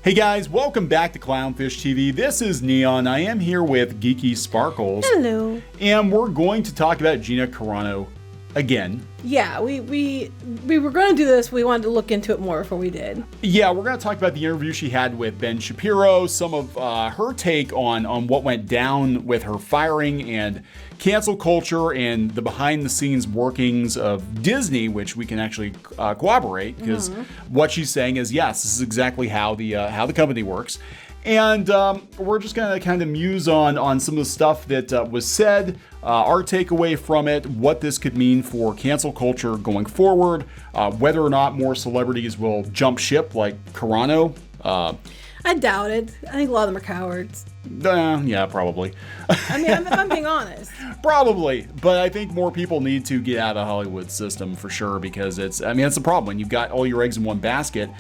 Hey guys, welcome back to Clownfish TV. This is Kneon. I am here with Geeky Sparkles. Hello. And we're going to talk about Gina Carano again. Yeah, we were going to do this. We wanted to look into it more before we did. Yeah, we're going to talk about the interview she had with Ben Shapiro, some of her take on what went down with her firing and cancel culture and the behind-the-scenes workings of Disney, which we can actually corroborate because what she's saying is, yes, this is exactly how the company works. And we're just going to kind of muse on some of the stuff that was said, our takeaway from it, what this could mean for cancel culture going forward, whether or not more celebrities will jump ship like Carano. I doubt it. I think a lot of them are cowards. Yeah, probably. I mean, if I'm being honest. Probably, but I think more people need to get out of the Hollywood system for sure because it's the problem when you've got all your eggs in one basket.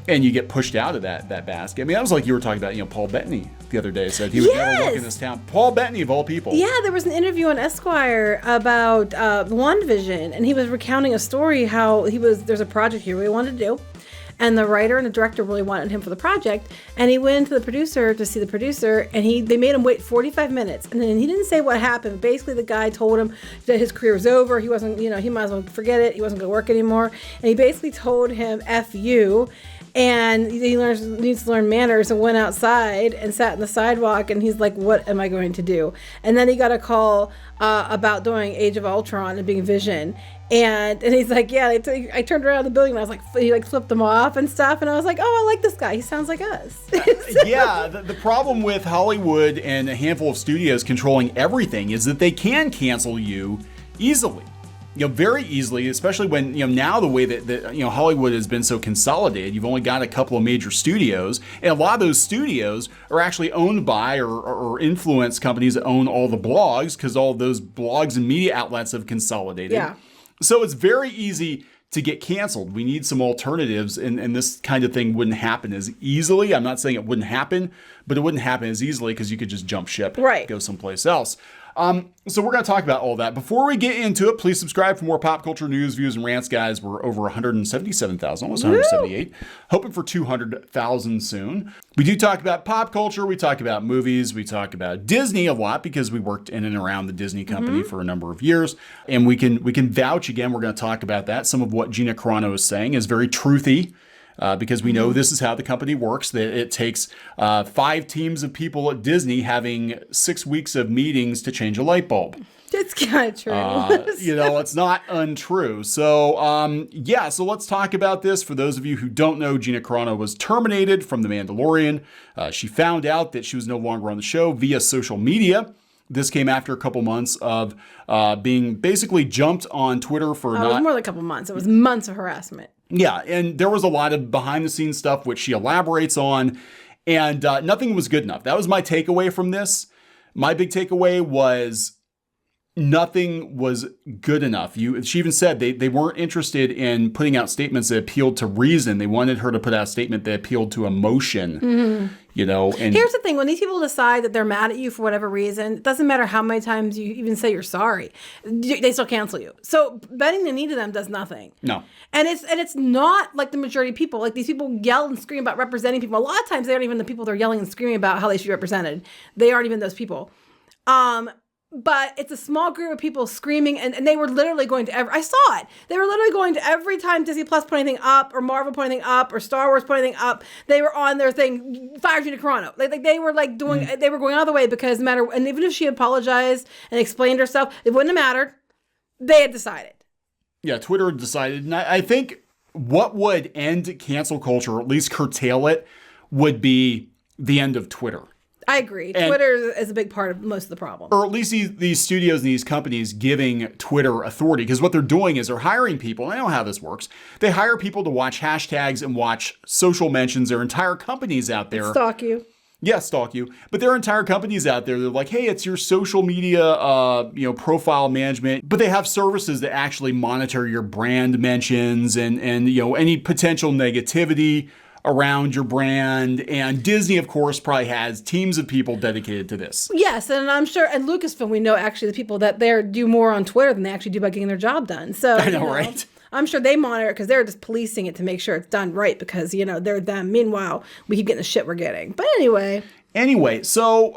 And you get pushed out of that basket. I mean, that was like you were talking about, Paul Bettany the other day said he would never work in this town. Paul Bettany, of all people. Yeah, there was an interview on Esquire about WandaVision, and he was recounting a story how there's a project here he wanted to do, and the writer and the director really wanted him for the project, and he went into the producer to see the producer, and they made him wait 45 minutes, and then he didn't say what happened. Basically, the guy told him that his career was over. He wasn't, he might as well forget it. He wasn't going to work anymore, and he basically told him, F you. And he needs to learn manners and went outside and sat in the sidewalk. And he's like, what am I going to do? And then he got a call about doing Age of Ultron and being Vision. And he's like, yeah, I turned around the building and I was like, he flipped them off and stuff. And I was like, oh, I like this guy. He sounds like us. Yeah, the problem with Hollywood and a handful of studios controlling everything is that they can cancel you easily. Very easily, especially when, now the way that Hollywood has been so consolidated, you've only got a couple of major studios, and a lot of those studios are actually owned by or influence companies that own all the blogs because all of those blogs and media outlets have consolidated. Yeah. So it's very easy to get canceled. We need some alternatives, and this kind of thing wouldn't happen as easily. I'm not saying it wouldn't happen, but it wouldn't happen as easily because you could just jump ship, right, go someplace else. So we're going to talk about all that. Before we get into it, please subscribe for more pop culture news, views, and rants, guys. We're over 177,000, almost 178. Hoping for 200,000 soon. We do talk about pop culture. We talk about movies. We talk about Disney a lot because we worked in and around the Disney company for a number of years. And we can vouch again. We're going to talk about that. Some of what Gina Carano is saying is very truthy. Because we know this is how the company works, that it takes 5 teams of people at Disney having 6 weeks of meetings to change a light bulb. It's kind of true. It's not untrue. So, so let's talk about this. For those of you who don't know, Gina Carano was terminated from The Mandalorian. She found out that she was no longer on the show via social media. This came after a couple months of being basically jumped on Twitter for It was more than a couple months. It was months of harassment. Yeah, and there was a lot of behind-the-scenes stuff which she elaborates on, and nothing was good enough. That was my takeaway from this. My big takeaway was nothing was good enough. She even said they weren't interested in putting out statements that appealed to reason. They wanted her to put out a statement that appealed to emotion. And here's the thing. When these people decide that they're mad at you for whatever reason, it doesn't matter how many times you even say you're sorry, they still cancel you. So bending the knee to them does nothing. No. And it's not like the majority of people. Like these people yell and scream about representing people. A lot of times they aren't even the people they're yelling and screaming about how they should be represented. They aren't even those people. But it's a small group of people screaming, and they were literally going to I saw it. They were literally going to every time Disney Plus put anything up, or Marvel put anything up, or Star Wars put anything up, they were on their thing, fire Gina Carano. Like they were like doing, they were going all the way because no matter, and even if she apologized and explained herself, it wouldn't have mattered. They had decided. Yeah, Twitter decided, and I think what would end cancel culture, or at least curtail it, would be the end of Twitter. I agree. Twitter is a big part of most of the problem. Or at least these studios and these companies giving Twitter authority. Because what they're doing is they're hiring people. And I know how this works. They hire people to watch hashtags and watch social mentions. There are entire companies out there. Stalk you. Yeah, stalk you. But there are entire companies out there that are like, hey, it's your social media, profile management. But they have services that actually monitor your brand mentions and any potential negativity around your brand. And Disney, of course, probably has teams of people dedicated to this. Yes, and I'm sure, and Lucasfilm, we know actually the people that there do more on Twitter than they actually do by getting their job done. So I know, right? I'm sure they monitor it because they're just policing it to make sure it's done right because, they're them. Meanwhile, we keep getting the shit we're getting. But Anyway, so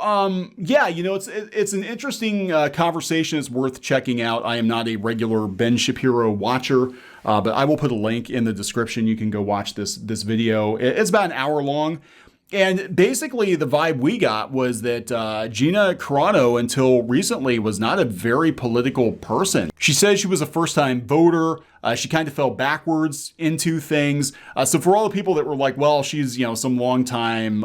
it's an interesting conversation. It's worth checking out. I am not a regular Ben Shapiro watcher, but I will put a link in the description. You can go watch this video. It's about an hour long. And basically, the vibe we got was that Gina Carano, until recently, was not a very political person. She said she was a first-time voter. She kind of fell backwards into things. So for all the people that were like, well, she's, some long-time,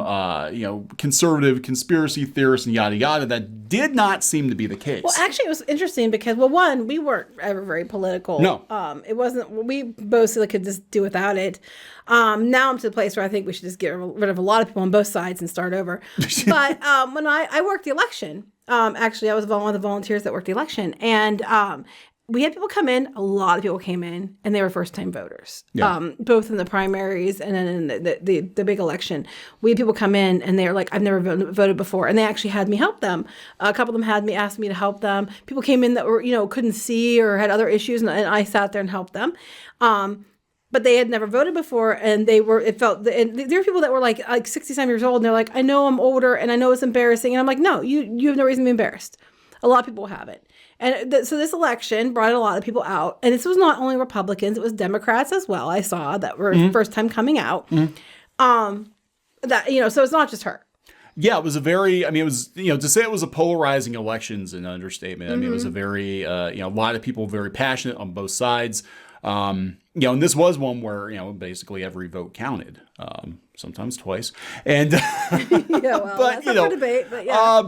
conservative conspiracy theorist and yada, yada, that did not seem to be the case. Well, actually, it was interesting because, one, we weren't ever very political. No. It wasn't, we mostly could just do without it. Now I'm to the place where I think we should just get rid of a lot of people on both sides and start over. But when I worked the election, actually, I was one of the volunteers that worked the election. And we had people come in. A lot of people came in, and they were first-time voters, both in the primaries and then in the big election. We had people come in, and they were like, I've never voted before. And they actually had me help them. A couple of them asked me to help them. People came in that were, couldn't see or had other issues, and I sat there and helped them. But they had never voted before, and there were people that were like 60-some years old, and they're like, I know I'm older, and I know it's embarrassing. And I'm like, no, you have no reason to be embarrassed. A lot of people haven't. And so this election brought a lot of people out. And this was not only Republicans, it was Democrats as well, I saw, that were first time coming out. So it's not just her. Yeah, it was a very, it was, to say it was a polarizing election is an understatement. It was a very, a lot of people very passionate on both sides. And this was one where, basically every vote counted, sometimes twice. And, but, that's up for debate, but yeah.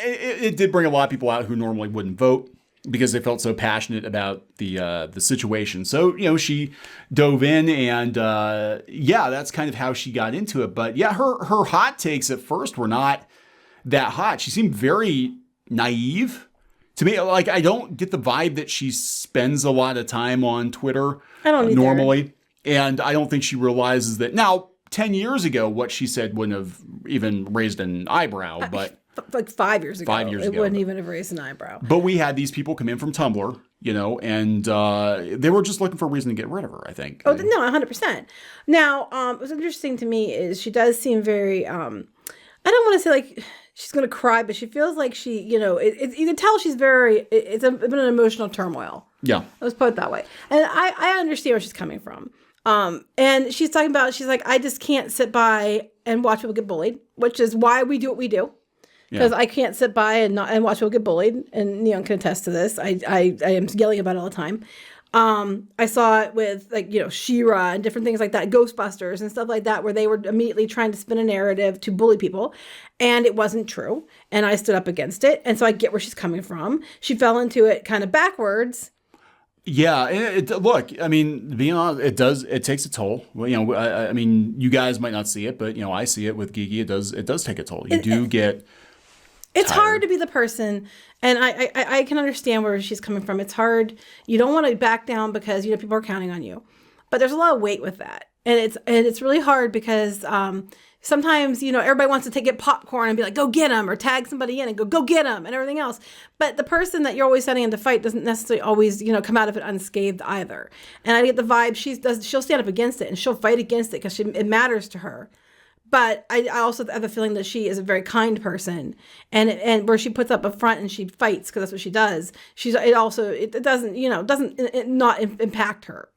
It did bring a lot of people out who normally wouldn't vote because they felt so passionate about the situation. So, she dove in and, that's kind of how she got into it. But yeah, her hot takes at first were not that hot. She seemed very naive. To me, I don't get the vibe that she spends a lot of time on Twitter normally. And I don't think she realizes that now, 10 years ago, what she said wouldn't have even raised an eyebrow. But like 5 years ago, it wouldn't even have raised an eyebrow. But we had these people come in from Tumblr, and they were just looking for a reason to get rid of her, I think. Oh, no, 100%. Now, what's interesting to me is she does seem very, I don't want to say like she's going to cry, but she feels like she, you can tell she's it's been an emotional turmoil. Yeah. Let's put it that way. And I understand where she's coming from. And she's talking about, she's like, I just can't sit by and watch people get bullied, which is why we do what we do. Because I can't sit by and watch people get bullied. And Kneon can attest to this. I am yelling about it all the time. I saw it with She-Ra and different things like that, Ghostbusters and stuff like that, where they were immediately trying to spin a narrative to bully people, and it wasn't true. And I stood up against it, and so I get where she's coming from. She fell into it kind of backwards. Yeah, look, being honest, it takes a toll. Well, you guys might not see it, but I see it with Geeky. It does take a toll. You get. It's hard to be the person, and I can understand where she's coming from. It's hard. You don't want to back down because people are counting on you, but there's a lot of weight with that, and it's really hard because sometimes everybody wants to get popcorn and be like, go get him, or tag somebody in and go get him and everything else. But the person that you're always sending in to fight doesn't necessarily always come out of it unscathed either. And I get the vibe she'll stand up against it and she'll fight against it because it matters to her. But I also have the feeling that she is a very kind person, and where she puts up a front and she fights because that's what she does. It doesn't not impact her.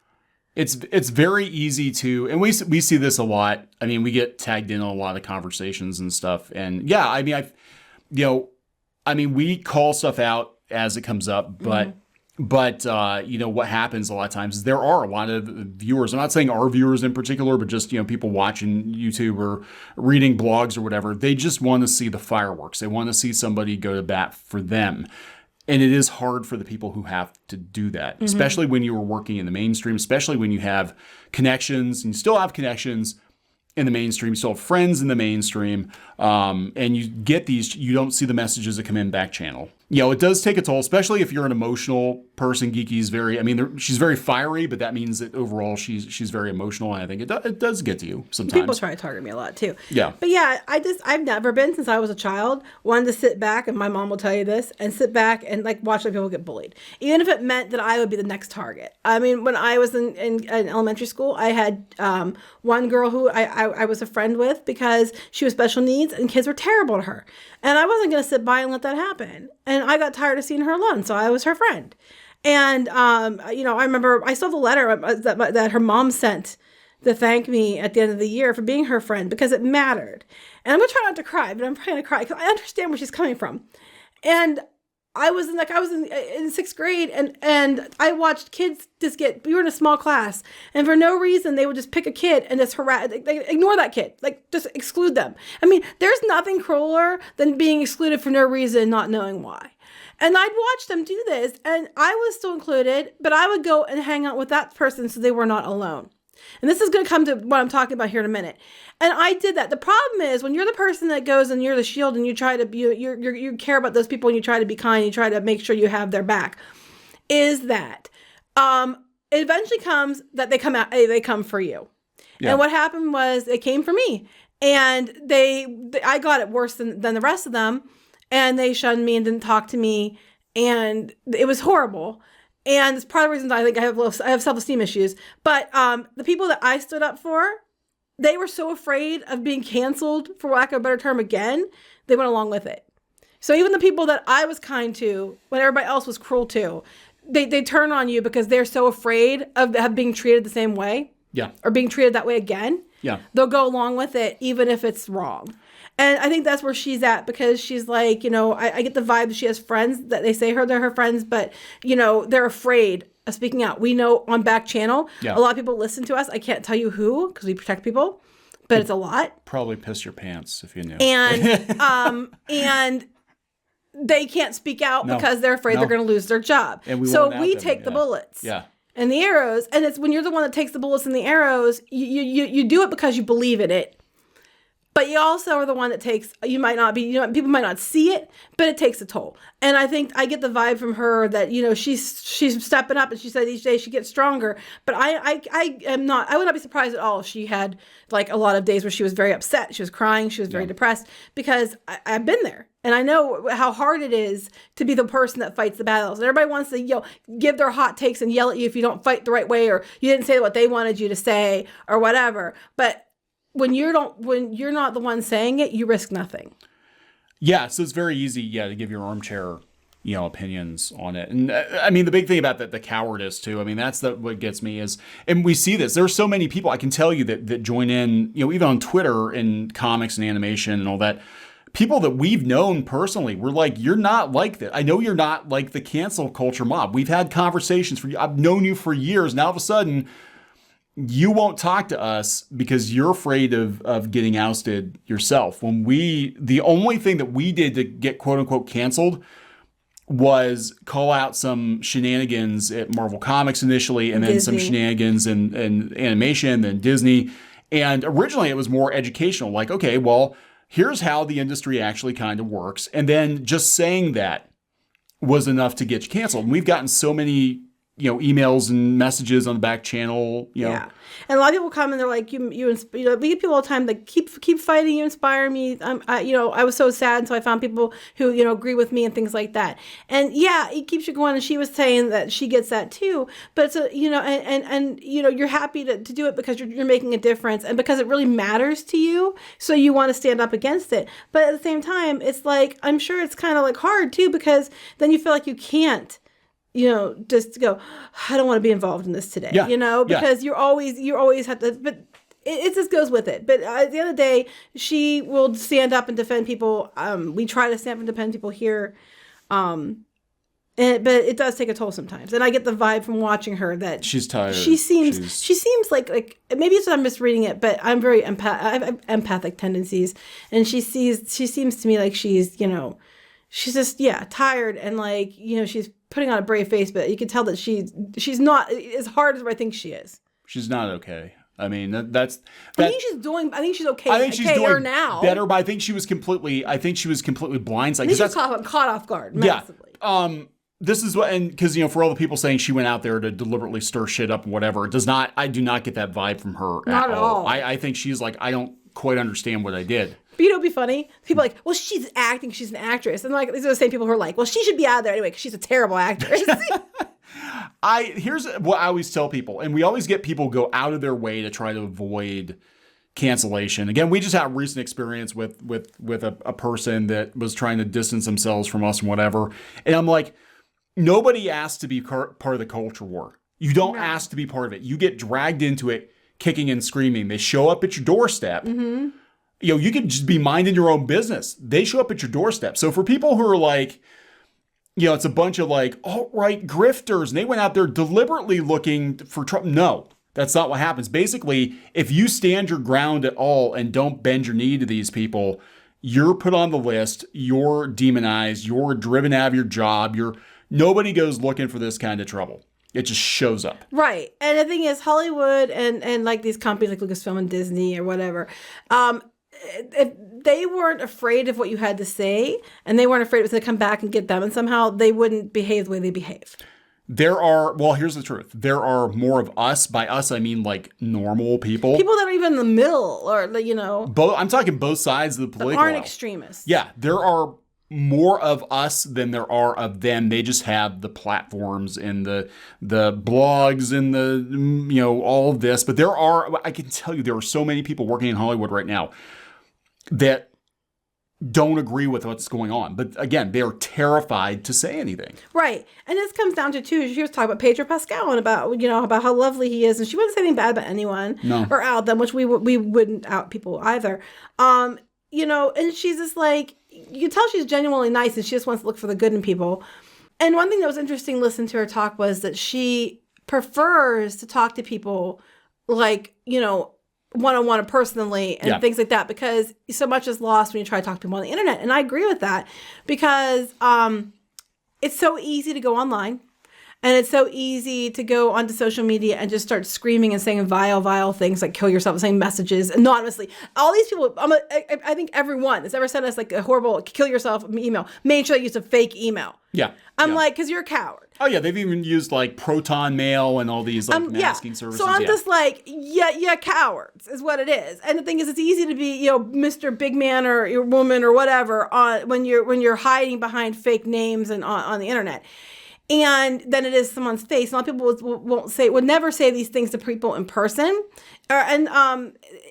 It's very easy to, and we see this a lot. We get tagged in on a lot of conversations and stuff, and we call stuff out as it comes up, but. Mm-hmm. But, what happens a lot of times is there are a lot of viewers. I'm not saying our viewers in particular, but just, people watching YouTube or reading blogs or whatever. They just want to see the fireworks. They want to see somebody go to bat for them. And it is hard for the people who have to do that, especially when you are working in the mainstream, especially when you have connections and you still have connections in the mainstream, you still have friends in the mainstream, and you get these, you don't see the messages that come in back channel. it does take a toll, especially if you're an emotional person. Geeky's she's very fiery, but that means that overall she's very emotional. And I think it does get to you sometimes. People try to target me a lot too. Yeah. But yeah, I've never been, since I was a child, one to sit back, and my mom will tell you this, and sit back and like watch other people get bullied. Even if it meant that I would be the next target. I mean, when I was in elementary school, I had one girl who I was a friend with because she was special needs and kids were terrible to her. And I wasn't going to sit by and let that happen. And I got tired of seeing her alone, so I was her friend. And, I remember I saw the letter that her mom sent to thank me at the end of the year for being her friend, because it mattered. And I'm going to try not to cry, but I'm probably going to cry because I understand where she's coming from. And I was in sixth grade, and I watched kids we were in a small class, and for no reason they would just pick a kid and just ignore that kid, like just exclude them. I mean, there's nothing crueler than being excluded for no reason and not knowing why. And I'd watch them do this, and I was still included, but I would go and hang out with that person so they were not alone. And this is going to come to what I'm talking about here in a minute. And I did that. The problem is when you're the person that goes and you're the shield and you try to you care about those people and you try to be kind, you try to make sure you have their back, is that it eventually comes that they come for you. Yeah. And what happened was they came for me, and I got it worse than the rest of them, and they shunned me and didn't talk to me, and it was horrible. And it's part of the reasons I think I have self-esteem issues. But the people that I stood up for, they were so afraid of being canceled, for lack of a better term, again, they went along with it. So even the people that I was kind to, when everybody else was cruel to, they turn on you because they're so afraid of being treated the same way. Yeah. Or being treated that way again. Yeah. They'll go along with it, even if it's wrong. And I think that's where she's at, because she's like, I get the vibe she has friends that they say they're her friends, but, they're afraid of speaking out. We know on back channel, a lot of people listen to us. I can't tell you who, because we protect people, but it's a lot. Probably piss your pants if you knew. And, and they can't speak out because they're afraid they're going to lose their job. And we take the bullets. Yeah. And the arrows. And it's when you're the one that takes the bullets and the arrows, you do it because you believe in it. But you also are the one that takes, people might not see it, but it takes a toll. And I think I get the vibe from her that, she's stepping up, and she said each day she gets stronger. But I would not be surprised at all if she had like a lot of days where she was very upset. She was crying. She was very depressed, because I've been there. And I know how hard it is to be the person that fights the battles. And everybody wants to, give their hot takes and yell at you if you don't fight the right way, or you didn't say what they wanted you to say, or whatever. But when you're not the one saying it, you risk nothing. Yeah, so it's very easy, to give your armchair, opinions on it. And I mean, the big thing about the cowardice too. I mean, that's what gets me is, and we see this. There's so many people I can tell you that join in, even on Twitter and comics and animation and all that. People that we've known personally, we're like, you're not like that. I know you're not like the cancel culture mob. We've had conversations I've known you for years. Now all of a sudden, you won't talk to us because you're afraid of getting ousted yourself. When the only thing that we did to get quote unquote canceled was call out some shenanigans at Marvel Comics initially, and then Disney. Some shenanigans in animation, then Disney. And originally it was more educational, like, okay, well, here's how the industry actually kind of works. And then just saying that was enough to get you canceled. And we've gotten so many emails and messages on the back channel, Yeah. And a lot of people come and they're like, we get people all the time that keep fighting, you inspire me. I was so sad. So I found people who, agree with me and things like that. And yeah, it keeps you going. And she was saying that she gets that too, but it's you're happy to do it because you're making a difference and because it really matters to you. So you want to stand up against it. But at the same time, it's like, I'm sure it's kind of like hard too, because then you feel like you can't, just go, I don't want to be involved in this today, because you always have to, but it just goes with it. But at the end of the day, she will stand up and defend people. We try to stand up and defend people here. But it does take a toll sometimes. And I get the vibe from watching her that she's tired. She seems like maybe it's that I'm misreading it, but I'm very I have empathic tendencies. And she seems to me like she's just, tired and she's putting on a brave face, but you can tell that she's not as hard as I think she is. She's not okay. I mean, that. I think she's doing. I think she's okay. I think she's doing now. better, but I think she was completely blindsided. I think she's caught off guard massively. Yeah. This is what, and because, for all the people saying she went out there to deliberately stir shit up and whatever, I do not get that vibe from her Not at all. I think she's like, I don't quite understand what I did. But it'd be funny. People are like, well, she's acting, she's an actress. And like, these are the same people who are like, well, she should be out there anyway because she's a terrible actress. Here's what I always tell people, and we always get people go out of their way to try to avoid cancellation. Again, we just had a recent experience with a person that was trying to distance themselves from us and whatever. And I'm like, nobody asked to be part of the culture war. You don't ask to be part of it. You get dragged into it, kicking and screaming. They show up at your doorstep. Mm-hmm. You could just be minding your own business. They show up at your doorstep. So for people who are like, it's a bunch of like alt-right grifters, and they went out there deliberately looking for Trump. No, that's not what happens. Basically, if you stand your ground at all and don't bend your knee to these people, you're put on the list. You're demonized. You're driven out of your job. Nobody goes looking for this kind of trouble. It just shows up. Right. And the thing is, Hollywood and like these companies like Lucasfilm and Disney or whatever, if they weren't afraid of what you had to say, and they weren't afraid it was going to come back and get them, and somehow they wouldn't behave the way they behave. Here's the truth. There are more of us. By us, I mean like normal people. People that are even in the middle, or I'm talking both sides of the political aisle. Aren't extremists. Yeah, there are more of us than there are of them. They just have the platforms and the blogs and the all of this. But I can tell you, there are so many people working in Hollywood right now that don't agree with what's going on. But again, they're terrified to say anything. Right. And this comes down to, too, she was talking about Pedro Pascal and about how lovely he is. And she wouldn't say anything bad about anyone or out them, which we wouldn't out people either. And she's just like, you can tell she's genuinely nice and she just wants to look for the good in people. And one thing that was interesting listening to her talk was that she prefers to talk to people like, one-on-one and personally and things like that, because so much is lost when you try to talk to people on the internet. And I agree with that because it's so easy to go online and it's so easy to go onto social media and just start screaming and saying vile things like kill yourself, saying messages anonymously. All these people, I think everyone that's ever sent us like a horrible kill yourself email made sure they used a fake email. Yeah. I'm like, because you're a coward. Oh, yeah. They've even used like Proton Mail and all these like masking services. So I'm just like, yeah, cowards is what it is. And the thing is, it's easy to be, Mr. Big Man or your woman or whatever when you're hiding behind fake names and on the internet. And then it is someone's face. A lot of people would never say these things to people in person. And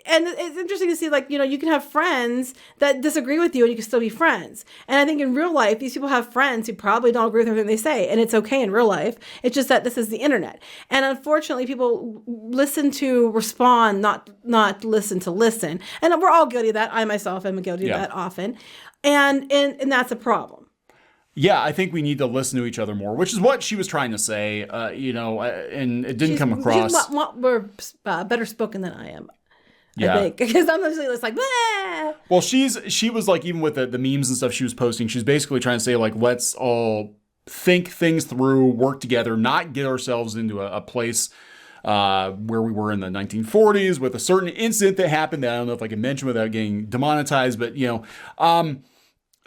it's interesting to see, like, you can have friends that disagree with you and you can still be friends. And I think in real life, these people have friends who probably don't agree with everything they say. And it's okay in real life. It's just that this is the internet. And unfortunately, people listen to respond, not listen to listen. And we're all guilty of that. I myself am guilty of that often. And that's a problem. Yeah, I think we need to listen to each other more, which is what she was trying to say, and it didn't come across. She's more better spoken than I am, I think. Because I'm usually just like, bah! Well, she was like, even with the memes and stuff she was posting, she's basically trying to say, like, let's all think things through, work together, not get ourselves into a place where we were in the 1940s with a certain incident that happened that I don't know if I can mention without getting demonetized, but,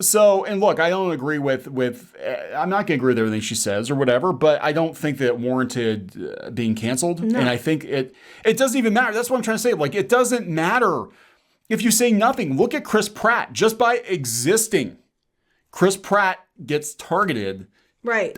So, and look, I don't agree with I'm not going to agree with everything she says or whatever, but I don't think that it warranted being canceled. No. And I think it doesn't even matter. That's what I'm trying to say. Like, it doesn't matter if you say nothing. Look at Chris Pratt. Just by existing, Chris Pratt gets targeted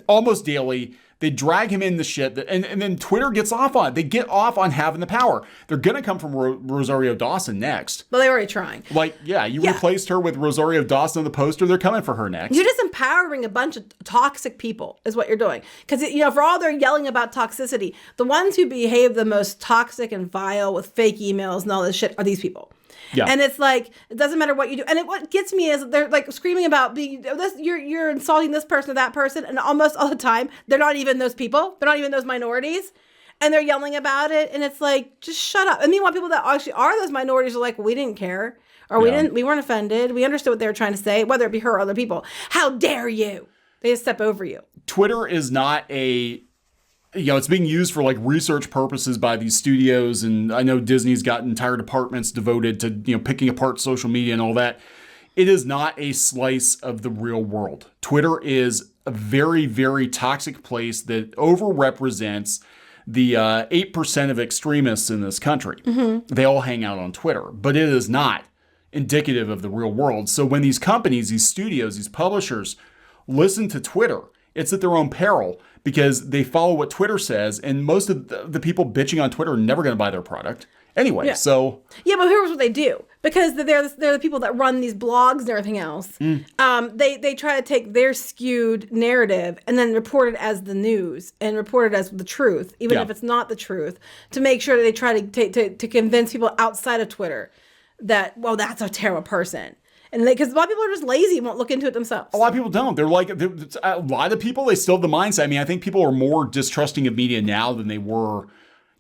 almost daily. They drag him in the shit, and then Twitter gets off on it. They get off on having the power. They're going to come from Rosario Dawson next. Well, they're already trying. Like, you replaced her with Rosario Dawson on the poster. They're coming for her next. You're just empowering a bunch of toxic people is what you're doing. Because, for all they're yelling about toxicity, the ones who behave the most toxic and vile with fake emails and all this shit are these people. Yeah. And it's like, it doesn't matter what you do. And what gets me is they're like screaming about you're insulting this person or that person. And almost all the time, they're not even those people. They're not even those minorities. And they're yelling about it. And it's like, just shut up. And meanwhile, people that actually are those minorities are like, well, we didn't care. Or we weren't offended. We understood what they were trying to say, whether it be her or other people. How dare you? They just step over you. Twitter is not a it's being used for like research purposes by these studios. And I know Disney's got entire departments devoted to, picking apart social media and all that. It is not a slice of the real world. Twitter is a very, very toxic place that overrepresents the 8% of extremists in this country. Mm-hmm. They all hang out on Twitter, but it is not indicative of the real world. So when these companies, these studios, these publishers listen to Twitter, it's at their own peril because they follow what Twitter says, and most of the people bitching on Twitter are never going to buy their product anyway. Yeah. So but here's what they do, because they're the people that run these blogs and everything else. They try to take their skewed narrative and then report it as the news and report it as the truth, even if it's not the truth, to make sure that they try to convince people outside of Twitter that, well, that's a terrible person. And because a lot of people are just lazy and won't look into it themselves. A lot of people don't. They're like, a lot of people, they still have the mindset. I mean, I think people are more distrusting of media now than they were,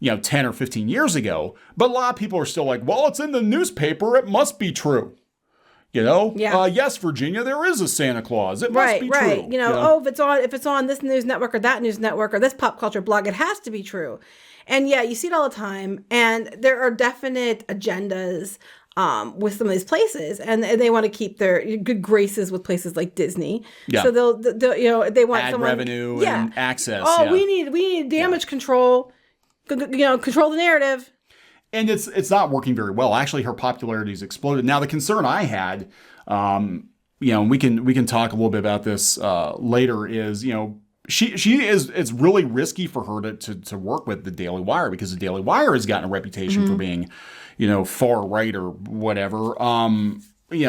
10 or 15 years ago. But a lot of people are still like, well, it's in the newspaper. It must be true. Yes, Virginia, there is a Santa Claus. It must be true. Right. If it's on this news network or that news network or this pop culture blog, it has to be true. And you see it all the time. And there are definite agendas with some of these places, and they want to keep their good graces with places like Disney. Yeah. So they'll they want ad someone, revenue and access. Oh, we need damage control. Control the narrative. And it's not working very well. Actually, her popularity's exploded. Now, the concern I had, and we can talk a little bit about this later, is it's really risky for her to work with the Daily Wire, because the Daily Wire has gotten a reputation for being, far right or whatever.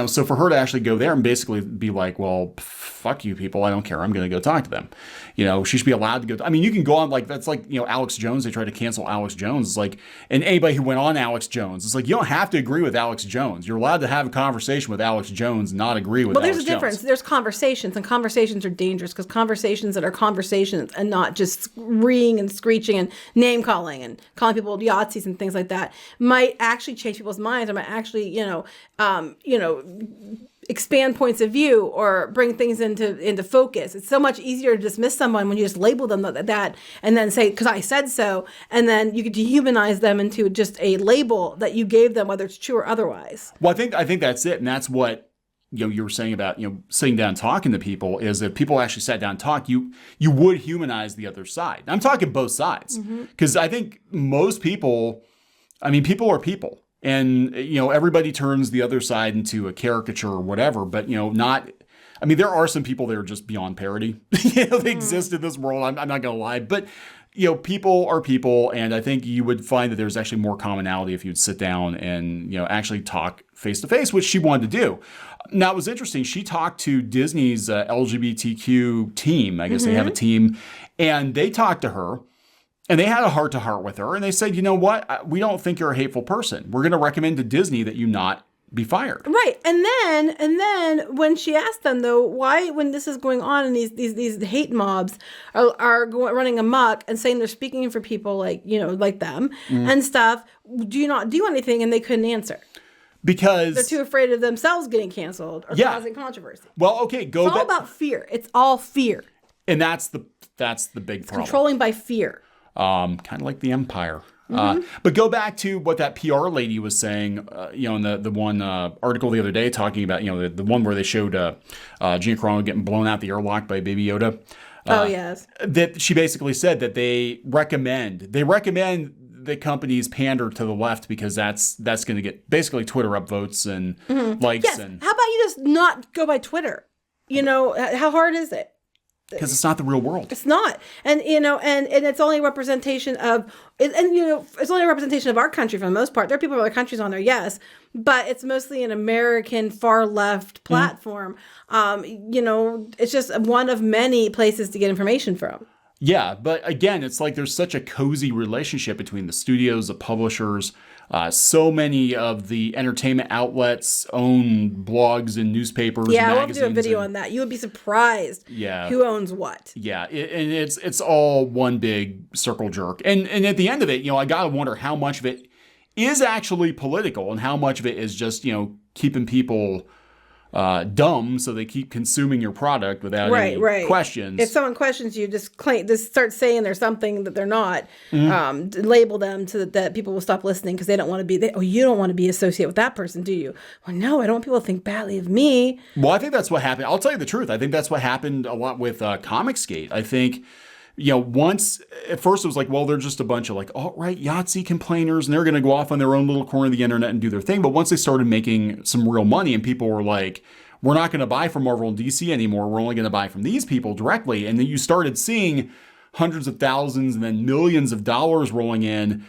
So for her to actually go there and basically be like, well, fuck you people, I don't care, I'm going to go talk to them. She should be allowed to go. I mean, you can go on, like, that's like, Alex Jones, they tried to cancel Alex Jones. It's like, and anybody who went on Alex Jones, it's like, you don't have to agree with Alex Jones. You're allowed to have a conversation with Alex Jones and not agree with Alex Jones. Well, there's a difference. There's conversations, and conversations are dangerous, because conversations that are conversations and not just reeing and screeching and name calling and calling people Yahtzees and things like that might actually change people's minds, or might actually, expand points of view or bring things into focus. It's so much easier to dismiss someone when you just label them that and then say, because I said so, and then you could dehumanize them into just a label that you gave them, whether it's true or otherwise. Well, I think that's it, and that's what you were saying about sitting down and talking to people, is if people actually sat down and talked, you would humanize the other side. I'm talking both sides, because I think most people, people are people. And, everybody turns the other side into a caricature or whatever, but, there are some people that are just beyond parody. They exist in this world. I'm not going to lie. But, people are people. And I think you would find that there's actually more commonality if you'd sit down and, actually talk face to face, which she wanted to do. Now, it was interesting. She talked to Disney's LGBTQ team. I guess they have a team. And they talked to her. And they had a heart-to-heart with her, and they said, you know what? We don't think you're a hateful person. We're going to recommend to Disney that you not be fired. Right. And then when she asked them, though, why, when this is going on and these hate mobs are running amok and saying they're speaking for people like them and stuff, do you not do anything? And they couldn't answer. Because they're too afraid of themselves getting canceled or causing controversy. Well, okay, it's all about fear. It's all fear. And that's the big problem. Controlling by fear. Kind of like the Empire. But go back to what that PR lady was saying, in the one article the other day talking about, the one where they showed Gina Carano getting blown out the airlock by Baby Yoda. Yes. That she basically said that they recommend that companies pander to the left, because that's going to get basically Twitter upvotes and likes. Yes. And how about you just not go by Twitter? How hard is it? Because it's not the real world. It's not. And, and it's only a representation of, it's only a representation of our country for the most part. There are people from other countries on there, yes, but it's mostly an American far left platform. It's just one of many places to get information from. Yeah, but again, it's like there's such a cozy relationship between the studios, the publishers. So many of the entertainment outlets own blogs and newspapers. Yeah, and we'll have to do a video on that. You would be surprised. Yeah, who owns what. Yeah, and it's all one big circle jerk. And at the end of it, I gotta wonder how much of it is actually political and how much of it is just keeping people dumb, so they keep consuming your product without any questions. If someone questions you, just start saying there's something that they're not. Label them so that people will stop listening because they don't want to be. You don't want to be associated with that person, do you? Well, no, I don't want people to think badly of me. Well, I think that's what happened. I'll tell you the truth. I think that's what happened a lot with Comicsgate. I think, once at first it was like, well, they're just a bunch of like alt-right Yahtzee complainers and they're going to go off on their own little corner of the internet and do their thing. But once they started making some real money and people were like, we're not going to buy from Marvel and DC anymore. We're only going to buy from these people directly. And then you started seeing hundreds of thousands and then millions of dollars rolling in.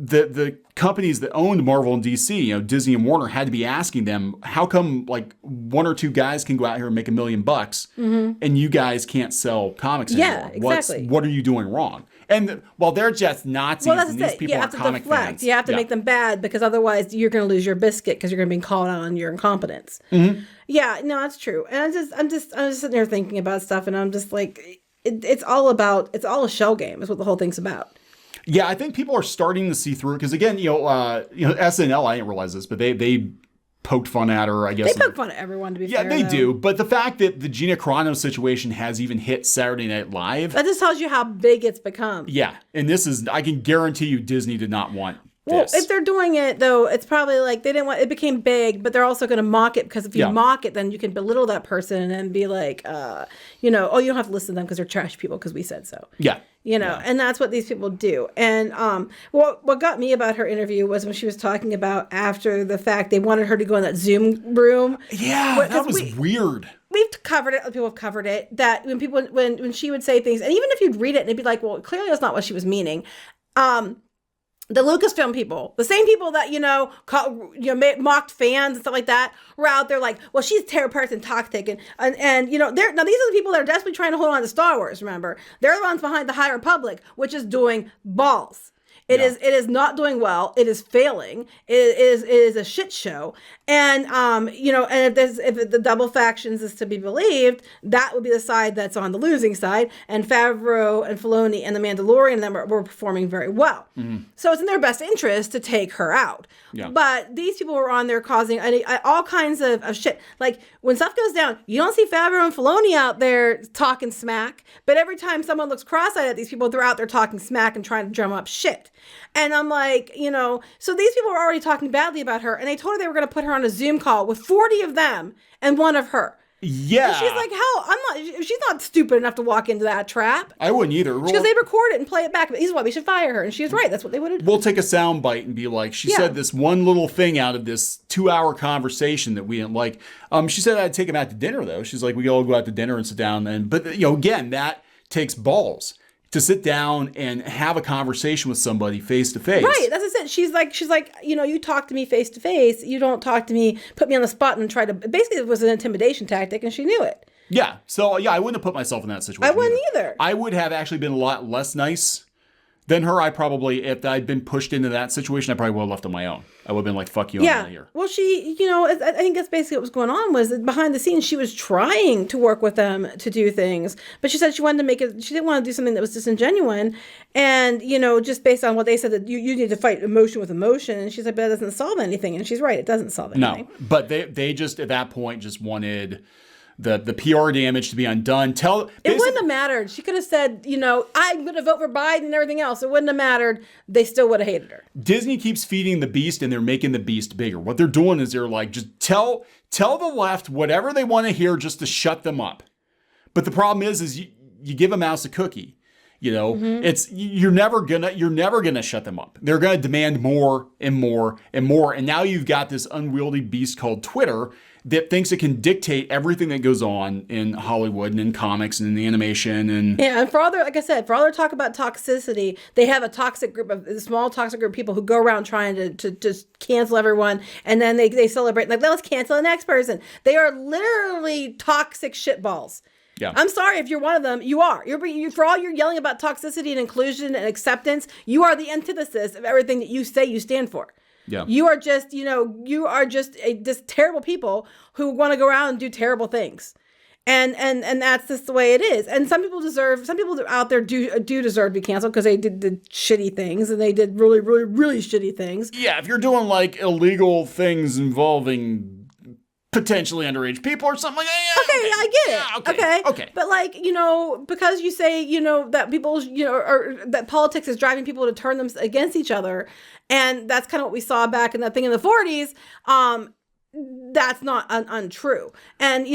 The companies that owned Marvel and DC, Disney and Warner, had to be asking them, how come like one or two guys can go out here and make $1 million and you guys can't sell comics anymore? Yeah, exactly. What are you doing wrong? And they're just Nazis and these people are comic fans. You have to make them bad because otherwise you're going to lose your biscuit because you're going to be called out on your incompetence. Yeah, no, that's true. And I'm just sitting there thinking about stuff and I'm just like, it's all a shell game is what the whole thing's about. Yeah, I think people are starting to see through it because again, SNL, I didn't realize this, but they poked fun at her, I guess. They poke fun at everyone, to be fair. Yeah, they do. But the fact that the Gina Carano situation has even hit Saturday Night Live. That just tells you how big it's become. Yeah. And I can guarantee you Disney did not want this. Well, if they're doing it, though, it's probably like they didn't want it became big, but they're also going to mock it because if you mock it, then you can belittle that person and be like, you don't have to listen to them because they're trash people because we said so. Yeah. And that's what these people do. And what got me about her interview was when she was talking about after the fact, they wanted her to go in that Zoom room. Yeah, that was weird. We've covered it. People have covered it. That when she would say things, and even if you'd read it and it'd be like, well, clearly that's not what she was meaning. The Lucasfilm people, the same people that, mocked fans and stuff like that, were out there like, well, she's a terrible person, toxic. And now these are the people that are desperately trying to hold on to Star Wars, remember? They're the ones behind the High Republic, which is doing balls. It is not doing well. It is failing. It is a shit show. And and if the double factions is to be believed, that would be the side that's on the losing side. And Favreau and Filoni and the Mandalorian and them were performing very well. Mm-hmm. So it's in their best interest to take her out. Yeah. But these people were on there causing all kinds of shit. Like when stuff goes down, you don't see Favreau and Filoni out there talking smack. But every time someone looks cross-eyed at these people, they're out there talking smack and trying to drum up shit. And I'm like, so these people were already talking badly about her, and they told her they were going to put her on a Zoom call with 40 of them and one of her. Yeah. And she's like, she's not stupid enough to walk into that trap. I wouldn't either. Because they'd record it and play it back. But this is why we should fire her. And she was right. That's what they would have done. We'll take a sound bite and be like, she said this one little thing out of this 2-hour conversation that we didn't like. She said I'd take him out to dinner, though. She's like, we all go out to dinner and sit down. But again, that takes balls. To sit down and have a conversation with somebody face to face. Right, that's it. She's like, you talk to me face to face. You don't talk to me, put me on the spot and try to. Basically, it was an intimidation tactic, and she knew it. Yeah. So I wouldn't have put myself in that situation. I wouldn't either. I would have actually been a lot less nice than her. If I'd been pushed into that situation, I probably would have left on my own. I would have been like, fuck you, I'm out of here. Well, she, I think that's basically what was going on was that behind the scenes, she was trying to work with them to do things, but she said she wanted to she didn't want to do something that was disingenuous. And, just based on what they said that you need to fight emotion with emotion. And she's like, but that doesn't solve anything. And she's right. It doesn't solve anything. No, but they just at that point just wanted the PR damage to be undone. It wouldn't have mattered. She could have said, I'm going to vote for Biden and everything else. It wouldn't have mattered. They still would have hated her. Disney keeps feeding the beast and they're making the beast bigger. What they're doing is they're like, just tell the left whatever they want to hear just to shut them up. But the problem is you give a mouse a cookie. It's you're never gonna shut them up. They're gonna demand more and more and more. And now you've got this unwieldy beast called Twitter that thinks it can dictate everything that goes on in Hollywood and in comics and in animation and and for all their talk about toxicity, they have a small toxic group of people who go around trying to just cancel everyone, and then they celebrate like, let's cancel the next person. They are literally toxic shitballs. Yeah. I'm sorry if you're one of them. You are. You're for all you're yelling about toxicity and inclusion and acceptance, you are the antithesis of everything that you say you stand for. Yeah. You are just, just terrible people who want to go around and do terrible things. And that's just the way it is. And some people out there do deserve to be canceled because they did shitty things and they did really, really, really shitty things. Yeah. If you're doing like illegal things involving potentially underage people or something like that. Yeah, Okay, I get it. Yeah, okay. But like, because you say, that people, or that politics is driving people to turn them against each other. And that's kind of what we saw back in that thing in the 40s. That's not untrue. And,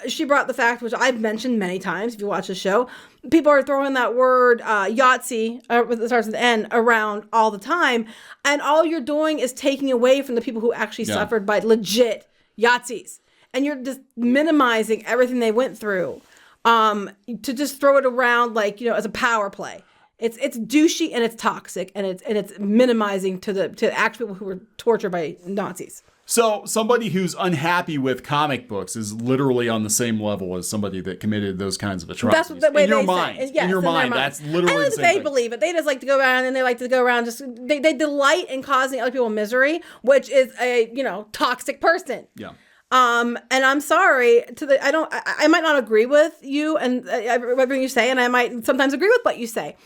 she brought the fact, which I've mentioned many times, if you watch the show, people are throwing that word Yahtzee, it starts with an N, around all the time. And all you're doing is taking away from the people who actually suffered by legit Yahtzees. And you're just minimizing everything they went through to just throw it around like, as a power play. It's douchey and it's toxic and it's minimizing to actual people who were tortured by Nazis. So somebody who's unhappy with comic books is literally on the same level as somebody that committed those kinds of atrocities. That's the way in your they mind. say. Yes, in your mind, that's literally and the same they thing. believe it. They just like to go around and they like to go around they delight in causing other people misery, which is a toxic person. Yeah. And I'm sorry I might not agree with you and everything you say, and I might sometimes agree with what you say.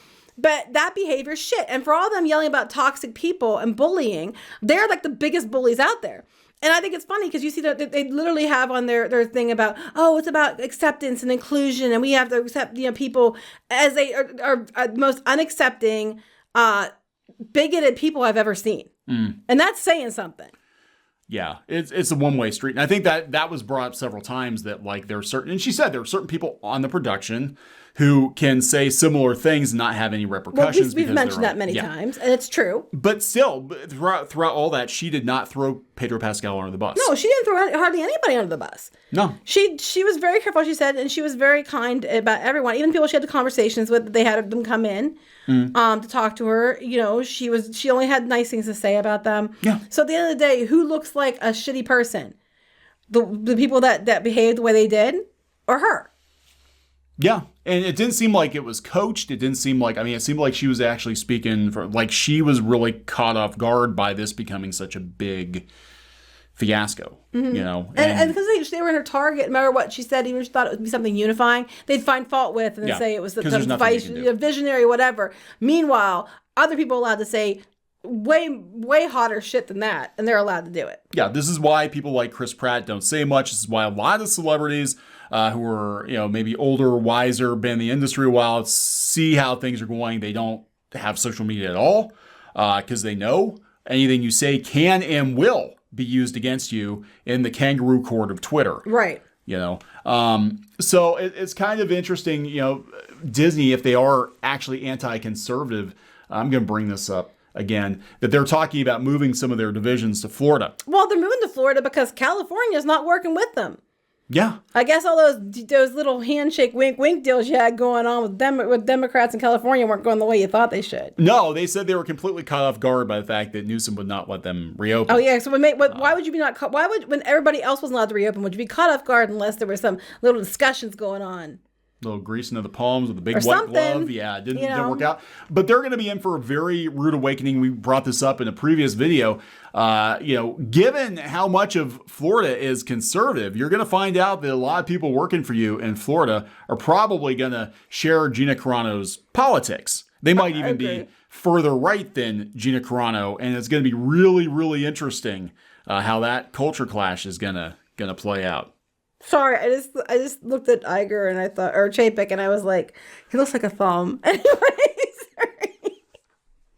But that behavior is shit. And for all them yelling about toxic people and bullying, they're like the biggest bullies out there. And I think it's funny because you see that they literally have on their thing about, it's about acceptance and inclusion. And we have to accept, people as they are most unaccepting, bigoted people I've ever seen. And that's saying something. Yeah, it's a one-way street. And I think that was brought up several times that like there are certain, and she said there are certain people on the production who can say similar things and not have any repercussions. We've mentioned that many times, and it's true. But still, throughout all that, she did not throw Pedro Pascal under the bus. No, she didn't throw hardly anybody under the bus. No. She was very careful, she said, and she was very kind about everyone. Even people she had the conversations with, they had them come in to talk to her. She only had nice things to say about them. Yeah. So at the end of the day, who looks like a shitty person? The people that behaved the way they did, or her? Yeah, and it didn't seem like it was coached. It didn't seem like, it seemed like she was actually speaking for, like she was really caught off guard by this becoming such a big fiasco, And because they were in her target, no matter what she said, even if she thought it would be something unifying, they'd find fault with and then say it was the visionary, whatever. Meanwhile, other people are allowed to say way hotter shit than that, and they're allowed to do it. Yeah, this is why people like Chris Pratt don't say much. This is why a lot of celebrities who are, maybe older, wiser, been in the industry a while, see how things are going. They don't have social media at all because they know anything you say can and will be used against you in the kangaroo court of Twitter. Right. So it's kind of interesting, Disney, if they are actually anti-conservative, I'm going to bring this up again, that they're talking about moving some of their divisions to Florida. Well, they're moving to Florida because California is not working with them. Yeah. I guess all those little handshake wink deals you had going on with Democrats in California weren't going the way you thought they should. No, they said they were completely caught off guard by the fact that Newsom would not let them reopen. Oh yeah, so why would you be not caught? When everybody else wasn't allowed to reopen, would you be caught off guard unless there were some little discussions going on? Little greasing of the palms with a big or white something. glove. Yeah, it didn't work out. But they're going to be in for a very rude awakening. We brought this up in a previous video. Given how much of Florida is conservative, you're going to find out that a lot of people working for you in Florida are probably going to share Gina Carano's politics. They might even be further right than Gina Carano, and it's going to be really, really interesting how that culture clash is going to play out. Sorry, I just looked at Iger and I thought, or Chapek, and I was like, he looks like a thumb. Anyway, sorry.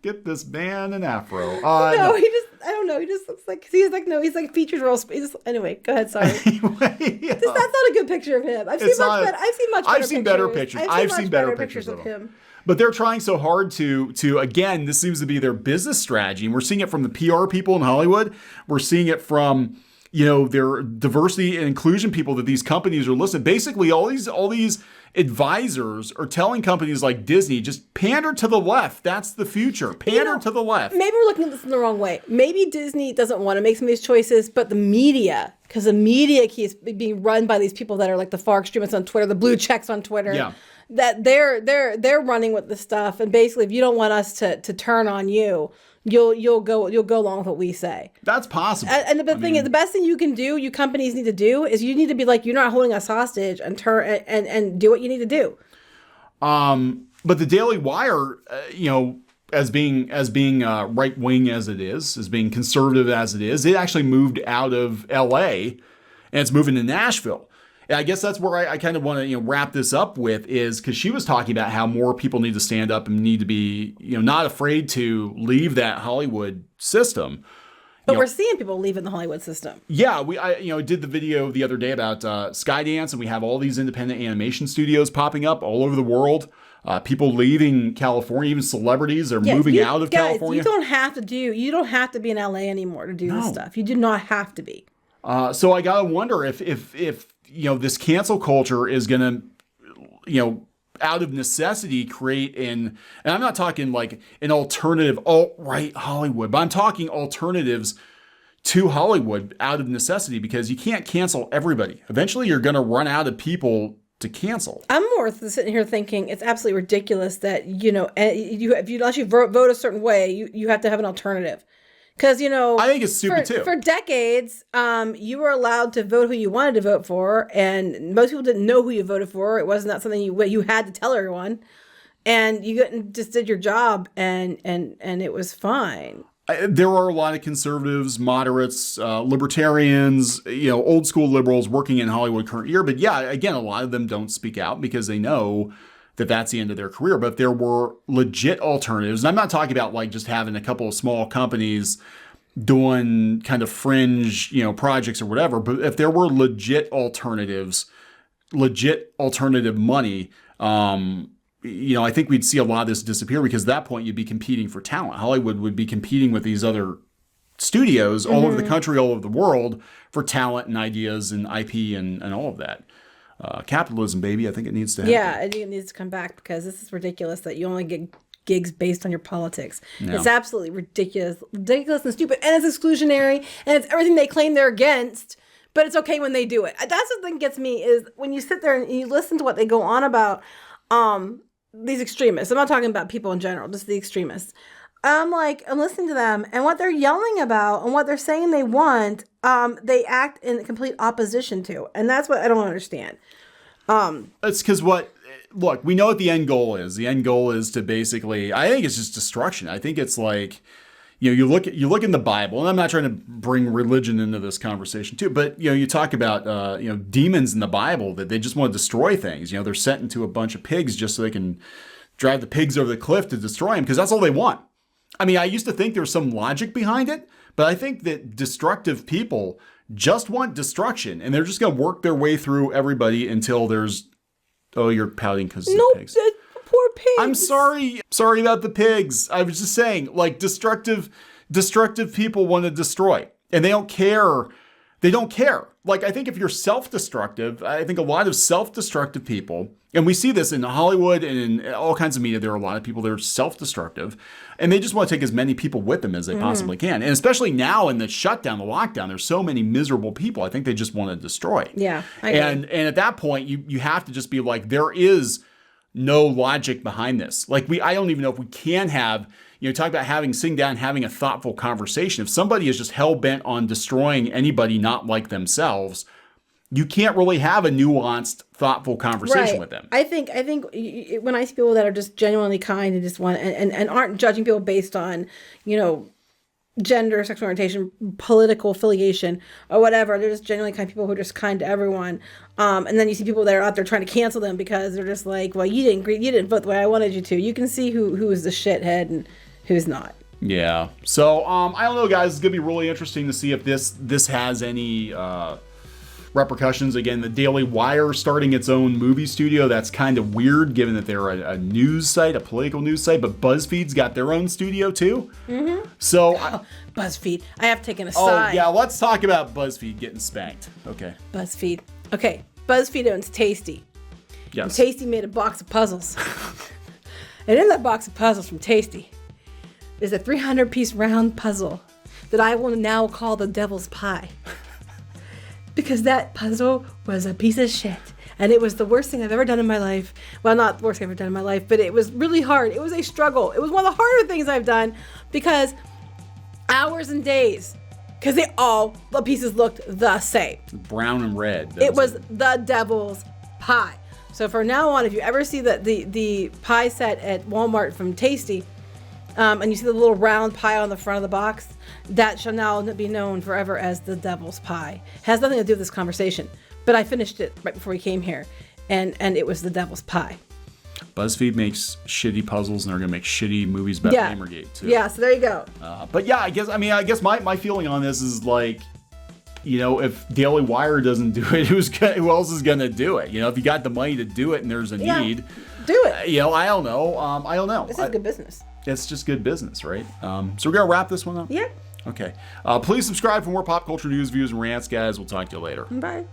Get this man an afro. I don't know. He just looks like, he's like features role. Anyway, go ahead. Sorry. Anyway, that's not a good picture of him. I've seen better pictures. I've seen better pictures of him. But they're trying so hard to again, this seems to be their business strategy. And we're seeing it from the PR people in Hollywood. We're seeing it from their diversity and inclusion people that these companies are listening. Basically, all these advisors are telling companies like Disney, just pander to the left. That's the future. Pander to the left. Maybe we're looking at this in the wrong way. Maybe Disney doesn't want to make some of these choices, but the media, because the media keeps being run by these people that are like the far extremists on Twitter, the blue checks on Twitter. Yeah. That they're running with the stuff, and basically, if you don't want us to turn on you, you'll go along with what we say. That's possible. And the best thing you can do, you companies need to do, is you need to be like, you're not holding us hostage, and turn and do what you need to do. But the Daily Wire, as being right wing as it is, as being conservative as it is, it actually moved out of L.A. and it's moving to Nashville. And I guess that's where I kind of want to wrap this up with, is because she was talking about how more people need to stand up and need to be not afraid to leave that Hollywood system. But we're seeing people leaving the Hollywood system. Yeah, I did the video the other day about Skydance, and we have all these independent animation studios popping up all over the world. People leaving California, even celebrities are moving out of California. You don't have to be in LA anymore to do this stuff. You do not have to be. So I gotta wonder if this cancel culture is gonna, out of necessity create and I'm not talking like an alternative alt-right Hollywood, but I'm talking alternatives to Hollywood out of necessity, because you can't cancel everybody. Eventually you're gonna run out of people to cancel. I'm more sitting here thinking it's absolutely ridiculous that, unless you vote a certain way, you have to have an alternative. Because, I think it's stupid too. For decades, you were allowed to vote who you wanted to vote for, and most people didn't know who you voted for. It wasn't that something you had to tell everyone, and you just did your job, and it was fine. There are a lot of conservatives, moderates, libertarians, old school liberals working in Hollywood current year. But yeah, again, a lot of them don't speak out because they know that that's the end of their career. But if there were legit alternatives, and I'm not talking about like just having a couple of small companies doing kind of fringe, projects or whatever, but if there were legit alternatives, legit alternative money, I think we'd see a lot of this disappear, because at that point you'd be competing for talent. Hollywood would be competing with these other studios all over the country, all over the world, for talent and ideas and IP and all of that. Capitalism, baby. I think it needs to happen. Yeah, I think it needs to come back, because this is ridiculous that you only get gigs based on your politics. Yeah. It's absolutely ridiculous and stupid, and it's exclusionary, and it's everything they claim they're against, but it's okay when they do it. That's the thing that gets me, is when you sit there and you listen to what they go on about, these extremists. I'm not talking about people in general, just the extremists. I'm listening to them, and what they're yelling about and what they're saying they want, they act in complete opposition to. And that's what I don't understand. It's because look, we know what the end goal is. The end goal is to basically, I think it's just destruction. I think it's like, you look in the Bible, and I'm not trying to bring religion into this conversation too, but you talk about demons in the Bible, that they just want to destroy things. They're sent into a bunch of pigs just so they can drive the pigs over the cliff to destroy them, because that's all they want. I mean, I used to think there was some logic behind it, but I think that destructive people just want destruction, and they're just going to work their way through everybody until there's, you're pouting because of the pigs. Poor pigs. I'm sorry about the pigs. I was just saying, like, destructive people want to destroy, and they don't care. They don't care. Like, I think if you're self-destructive, I think a lot of self-destructive people, and we see this in Hollywood and in all kinds of media, there are a lot of people that are self-destructive, and they just want to take as many people with them as they possibly can. And especially now in the shutdown, the lockdown, there's so many miserable people. I think they just want to destroy. Yeah. And at that point, you have to just be like, there is no logic behind this. Like, I don't even know if we can have, talk about sitting down, having a thoughtful conversation. If somebody is just hell bent on destroying anybody not like themselves, you can't really have a nuanced, thoughtful conversation with them. I think when I see people that are just genuinely kind and just want and aren't judging people based on, gender, sexual orientation, political affiliation, or whatever, they're just genuinely kind people who are just kind to everyone. And then you see people that are out there trying to cancel them because they're just like, well, you didn't vote the way I wanted you to. You can see who is the shithead and who's not. Yeah. So I don't know, guys. It's gonna be really interesting to see if this has any repercussions. Again, the Daily Wire starting its own movie studio. That's kind of weird, given that they're a news site, a political news site. But BuzzFeed's got their own studio too. Mm-hmm. So BuzzFeed. I have taken a side. Oh yeah, let's talk about BuzzFeed getting spanked. Okay. BuzzFeed. Okay. BuzzFeed owns Tasty. Yes. And Tasty made a box of puzzles. And in that box of puzzles from Tasty is a 300-piece round puzzle that I will now call the Devil's Pie. Because that puzzle was a piece of shit. And it was the worst thing I've ever done in my life. Well, not the worst thing I've ever done in my life, but it was really hard. It was a struggle. It was one of the harder things I've done, because hours and days, because the pieces looked the same. Brown and red. It was the Devil's Pie. So from now on, if you ever see the pie set at Walmart from Tasty, and you see the little round pie on the front of the box, that shall now be known forever as the devil's pie. Has nothing to do with this conversation, but I finished it right before we came here, and it was the devil's pie. BuzzFeed makes shitty puzzles, and they're gonna make shitty movies about Gamergate too. Yeah, so there you go. But yeah, I guess my feeling on this is like, you know, if Daily Wire doesn't do it, who else is gonna do it? You know, if you got the money to do it and there's a need, do it. You know, I don't know. This is good business. It's just good business, right? So we're gonna wrap this one up. Yeah. Okay. Please subscribe for more pop culture news, views, and rants, guys. We'll talk to you later. Bye.